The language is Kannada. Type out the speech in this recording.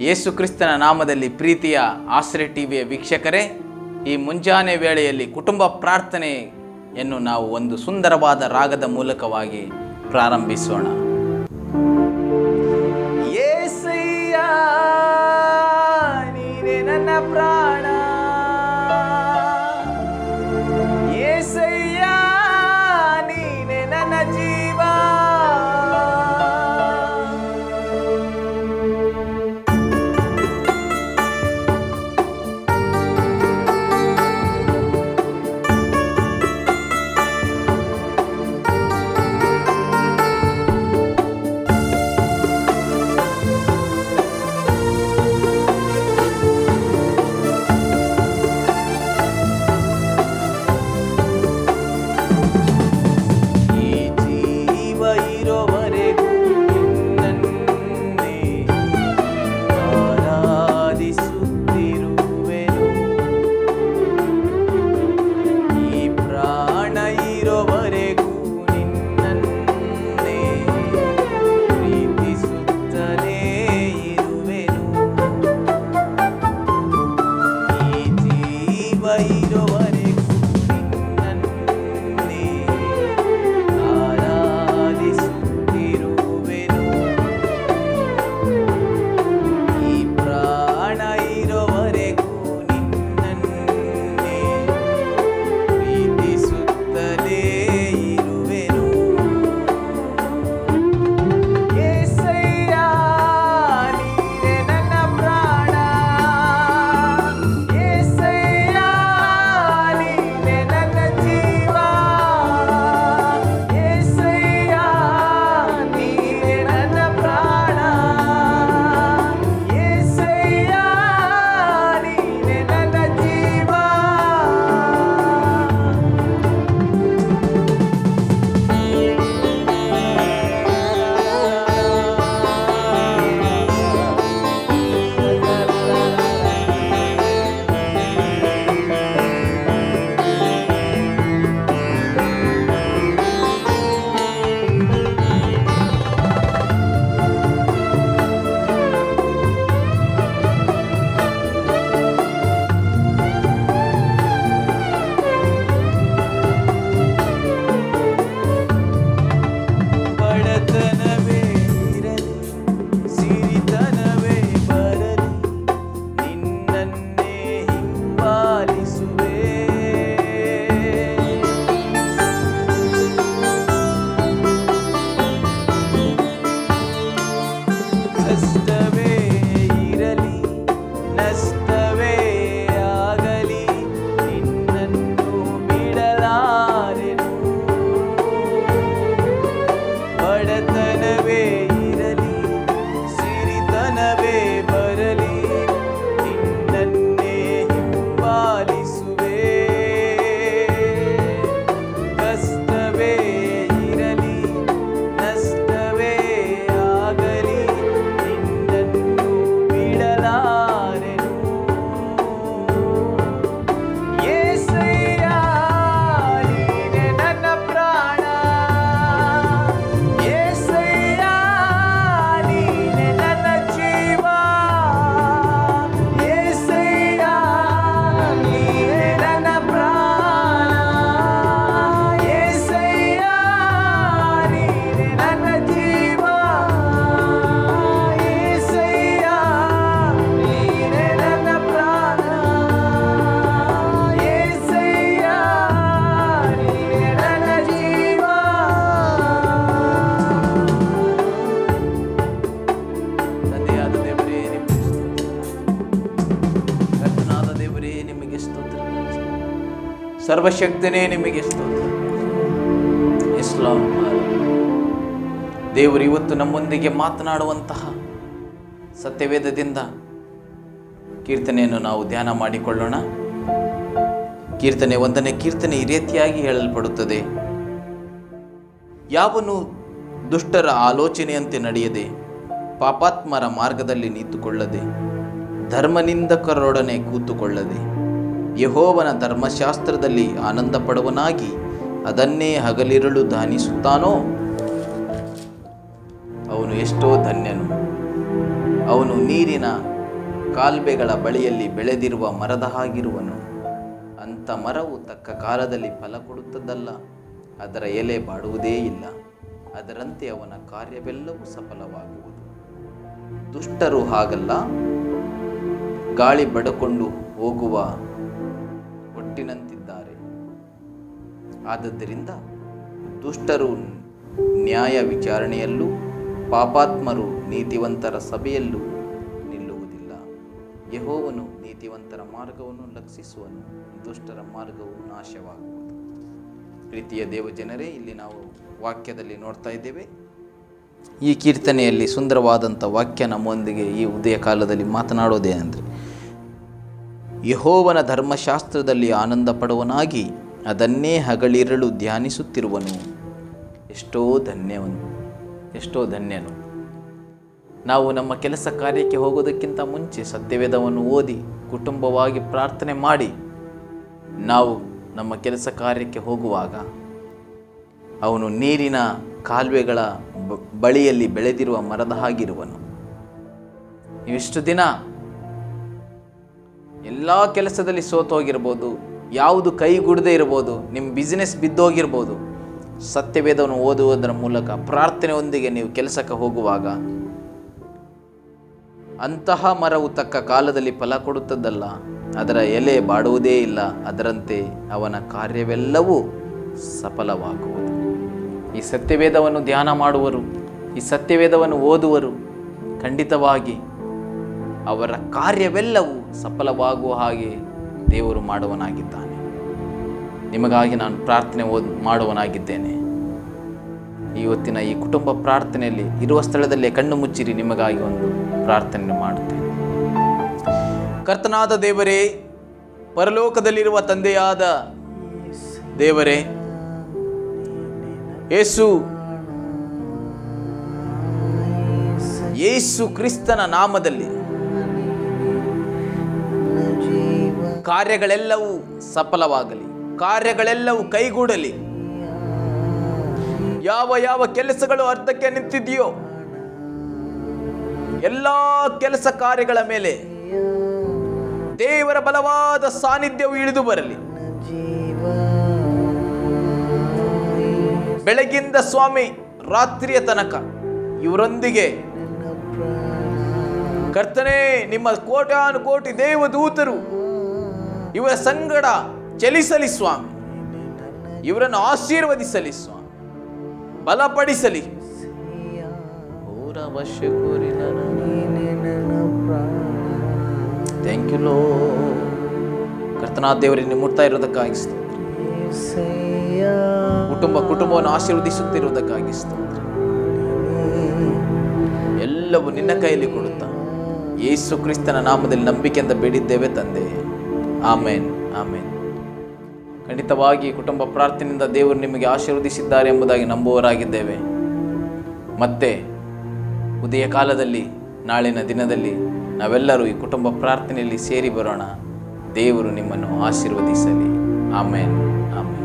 ಯೇಸು ಕ್ರಿಸ್ತನ ನಾಮದಲ್ಲಿ ಪ್ರೀತಿಯ ಆಶ್ರಯ ಟಿವಿಯ ವೀಕ್ಷಕರೇ, ಈ ಮುಂಜಾನೆ ವೇಳೆಯಲ್ಲಿ ಕುಟುಂಬ ಪ್ರಾರ್ಥನೆಯನ್ನು ನಾವು ಒಂದು ಸುಂದರವಾದ ರಾಗದ ಮೂಲಕವಾಗಿ ಪ್ರಾರಂಭಿಸೋಣ. ಯೇಸಯ್ಯ ನೀನೇ ನನ್ನ ಪ್ರಾಣ, ಯೇಸಯ್ಯ ನೀನೇ ನನ್ನ ಜೀವ, ಸರ್ವಶಕ್ತನೇ ನಿಮಗೆ ಸ್ತೋತ್ರ. ಇಸ್ಲಾಂ ದೇವರು ಇವತ್ತು ನಮ್ಮೊಂದಿಗೆ ಮಾತನಾಡುವಂತಹ ಸತ್ಯವೇದದಿಂದ ಕೀರ್ತನೆಯನ್ನು ನಾವು ಧ್ಯಾನ ಮಾಡಿಕೊಳ್ಳೋಣ. ಕೀರ್ತನೆ 1ನೇ ಕೀರ್ತನೆ ಈ ರೀತಿಯಾಗಿ ಹೇಳಲ್ಪಡುತ್ತದೆ. ಯಾವನು ದುಷ್ಟರ ಆಲೋಚನೆಯಂತೆ ನಡೆಯದೆ, ಪಾಪಾತ್ಮರ ಮಾರ್ಗದಲ್ಲಿ ನಿಂತುಕೊಳ್ಳದೆ, ಧರ್ಮನಿಂದಕರೊಡನೆ ಕೂತುಕೊಳ್ಳದೆ, ಯೆಹೋವನ ಧರ್ಮಶಾಸ್ತ್ರದಲ್ಲಿ ಆನಂದ ಪಡುವನಾಗಿ ಅದನ್ನೇ ಹಗಲಿರುಳು ಧ್ಯಾನಿಸುತ್ತಾನೋ ಅವನು ಎಷ್ಟೋ ಧನ್ಯನು. ಅವನು ನೀರಿನ ಕಾಲುವೆಗಳ ಬಳಿಯಲ್ಲಿ ಬೆಳೆದಿರುವ ಮರದ ಹಾಗಿರುವನು. ಅಂಥ ಮರವು ತಕ್ಕ ಕಾಲದಲ್ಲಿ ಫಲ ಕೊಡುತ್ತದಲ್ಲ, ಅದರ ಎಲೆ ಬಾಡುವುದೇ ಇಲ್ಲ. ಅದರಂತೆ ಅವನ ಕಾರ್ಯವೆಲ್ಲವೂ ಸಫಲವಾಗುವುದು. ದುಷ್ಟರು ಹಾಗಲ್ಲ, ಗಾಳಿ ಬಡಕೊಂಡು ಹೋಗುವ ಒಟ್ಟಿನಂತಿದ್ದಾರೆ. ಆದದ್ದರಿಂದ ದುಷ್ಟರು ನ್ಯಾಯ ವಿಚಾರಣೆಯಲ್ಲೂ ಪಾಪಾತ್ಮರು ನೀತಿವಂತರ ಸಭೆಯಲ್ಲೂ ನಿಲ್ಲುವುದಿಲ್ಲ. ಯೆಹೋವನು ನೀತಿವಂತರ ಮಾರ್ಗವನ್ನು ಲಕ್ಷಿಸುವನು, ದುಷ್ಟರ ಮಾರ್ಗವು ನಾಶವಾಗುವುದು. ಪ್ರೀತಿಯ ದೇವಜನರೇ, ಇಲ್ಲಿ ನಾವು ವಾಕ್ಯದಲ್ಲಿ ನೋಡ್ತಾ ಇದ್ದೇವೆ. ಈ ಕೀರ್ತನೆಯಲ್ಲಿ ಸುಂದರವಾದಂಥ ವಾಕ್ಯ ನಮ್ಮೊಂದಿಗೆ ಈ ಉದಯ ಕಾಲದಲ್ಲಿ ಮಾತನಾಡೋದೇನೆಂದರೆ, ಯೆಹೋವನ ಧರ್ಮಶಾಸ್ತ್ರದಲ್ಲಿ ಆನಂದ ಪಡುವನಾಗಿ ಅದನ್ನೇ ಹಗಲಿರಳು ಧ್ಯಾನಿಸುತ್ತಿರುವನು. ಎಷ್ಟೋ ಧನ್ಯನು. ನಾವು ನಮ್ಮ ಕೆಲಸ ಕಾರ್ಯಕ್ಕೆ ಹೋಗೋದಕ್ಕಿಂತ ಮುಂಚೆ ಸತ್ಯವೇದವನ್ನು ಓದಿ ಕುಟುಂಬವಾಗಿ ಪ್ರಾರ್ಥನೆ ಮಾಡಿ ನಾವು ನಮ್ಮ ಕೆಲಸ ಕಾರ್ಯಕ್ಕೆ ಹೋಗುವಾಗ ಅವನು ನೀರಿನ ಕಾಲುವೆಗಳ ಬಳಿಯಲ್ಲಿ ಬೆಳೆದಿರುವ ಮರದ ಹಾಗಿರುವನು. ಇಷ್ಟು ದಿನ ಎಲ್ಲ ಕೆಲಸದಲ್ಲಿ ಸೋತೋಗಿರ್ಬೋದು, ಯಾವುದು ಕೈಗೂಡದೇ ಇರ್ಬೋದು, ನಿಮ್ಮ ಬಿಸ್ನೆಸ್ ಬಿದ್ದೋಗಿರ್ಬೋದು. ಸತ್ಯವೇದವನ್ನು ಓದುವುದರ ಮೂಲಕ ಪ್ರಾರ್ಥನೆಯೊಂದಿಗೆ ನೀವು ಕೆಲಸಕ್ಕೆ ಹೋಗುವಾಗ ಅಂತಹ ಮರವು ತಕ್ಕ ಕಾಲದಲ್ಲಿ ಫಲ ಕೊಡುತ್ತದಲ್ಲ, ಅದರ ಎಲೆ ಬಾಡುವುದೇ ಇಲ್ಲ. ಅದರಂತೆ ಅವನ ಕಾರ್ಯವೆಲ್ಲವೂ ಸಫಲವಾಗುವುದು. ಈ ಸತ್ಯವೇದವನ್ನು ಧ್ಯಾನ ಮಾಡುವರು, ಈ ಸತ್ಯವೇದವನ್ನು ಓದುವರು, ಖಂಡಿತವಾಗಿ ಅವರ ಕಾರ್ಯವೆಲ್ಲವೂ ಸಫಲವಾಗುವ ಹಾಗೆ ದೇವರು ಮಾಡುವನಾಗಿದ್ದಾನೆ. ನಿಮಗಾಗಿ ನಾನು ಪ್ರಾರ್ಥನೆ ಮಾಡುವನಾಗಿದ್ದೇನೆ. ಇವತ್ತಿನ ಈ ಕುಟುಂಬ ಪ್ರಾರ್ಥನೆಯಲ್ಲಿ ಇರುವ ಸ್ಥಳದಲ್ಲೇ ಕಣ್ಣು ಮುಚ್ಚಿರಿ, ನಿಮಗಾಗಿ ಒಂದು ಪ್ರಾರ್ಥನೆ ಮಾಡುತ್ತೇನೆ. ಕರ್ತನಾದ ದೇವರೇ, ಪರಲೋಕದಲ್ಲಿರುವ ತಂದೆಯಾದ ದೇವರೇ, ಯೇಸು ಕ್ರಿಸ್ತನ ನಾಮದಲ್ಲಿ ಕಾರ್ಯಗಳೆಲ್ಲವೂ ಸಫಲವಾಗಲಿ, ಕಾರ್ಯಗಳೆಲ್ಲವೂ ಕೈಗೂಡಲಿ. ಯಾವ ಕೆಲಸಗಳು ಅರ್ಧಕ್ಕೆ ನಿಂತಿದೆಯೋ ಎಲ್ಲ ಕೆಲಸ ಕಾರ್ಯಗಳ ಮೇಲೆ ದೇವರ ಬಲವಾದ ಸಾನ್ನಿಧ್ಯವು ಇಳಿದು ಬರಲಿ. ಬೆಳಗಿಂದ ಸ್ವಾಮಿ ರಾತ್ರಿಯ ತನಕ ಇವರೊಂದಿಗೆ ಕರ್ತನೇ, ನಿಮ್ಮ ಕೋಟಾನು ಕೋಟಿ ದೇವದೂತರು ಇವರ ಸಂಗಡ ಚಲಿಸಲಿ ಸ್ವಾಮಿ. ಇವರನ್ನು ಆಶೀರ್ವದಿಸಲಿ ಸ್ವಾಮಿ, ಬಲಪಡಿಸಲಿ. Thank you Lord. ಕರ್ತನಾದ ದೇವರನ್ನು ಮುಟ್ತಾ ಇರೋದಕ್ಕಾಗಿ ಸ್ತೋತ್ರ. ಕುಟುಂಬವನ್ನು ಆಶೀರ್ವದಿಸುತ್ತಿರುವುದಕ್ಕಾಗಿ ಸ್ತೋತ್ರ. ಎಲ್ಲವೂ ನಿನ್ನ ಕೈಯಲ್ಲಿ ಕೊಡುತ್ತಾ ಯೇಸು ಕ್ರಿಸ್ತನ ನಾಮದಲ್ಲಿ ನಂಬಿಕೆಯಿಂದ ಬೇಡಿದ್ದೇವೆ ತಂದೆ. ಆಮೇನ್, ಆಮೇನ್. ಖಂಡಿತವಾಗಿ ಕುಟುಂಬ ಪ್ರಾರ್ಥನೆಯಿಂದ ದೇವರು ನಿಮಗೆ ಆಶೀರ್ವದಿಸಿದ್ದಾರೆ ಎಂಬುದಾಗಿ ನಂಬುವವರಾಗಿದ್ದೇವೆ. ಮತ್ತೆ ಉದಯ ಕಾಲದಲ್ಲಿ ನಾಳಿನ ದಿನದಲ್ಲಿ ನಾವೆಲ್ಲರೂ ಈ ಕುಟುಂಬ ಪ್ರಾರ್ಥನೆಯಲ್ಲಿ ಸೇರಿ ಬರೋಣ. ದೇವರು ನಿಮ್ಮನ್ನು ಆಶೀರ್ವದಿಸಲಿ. ಆಮೇನ್, ಆಮೇನ್.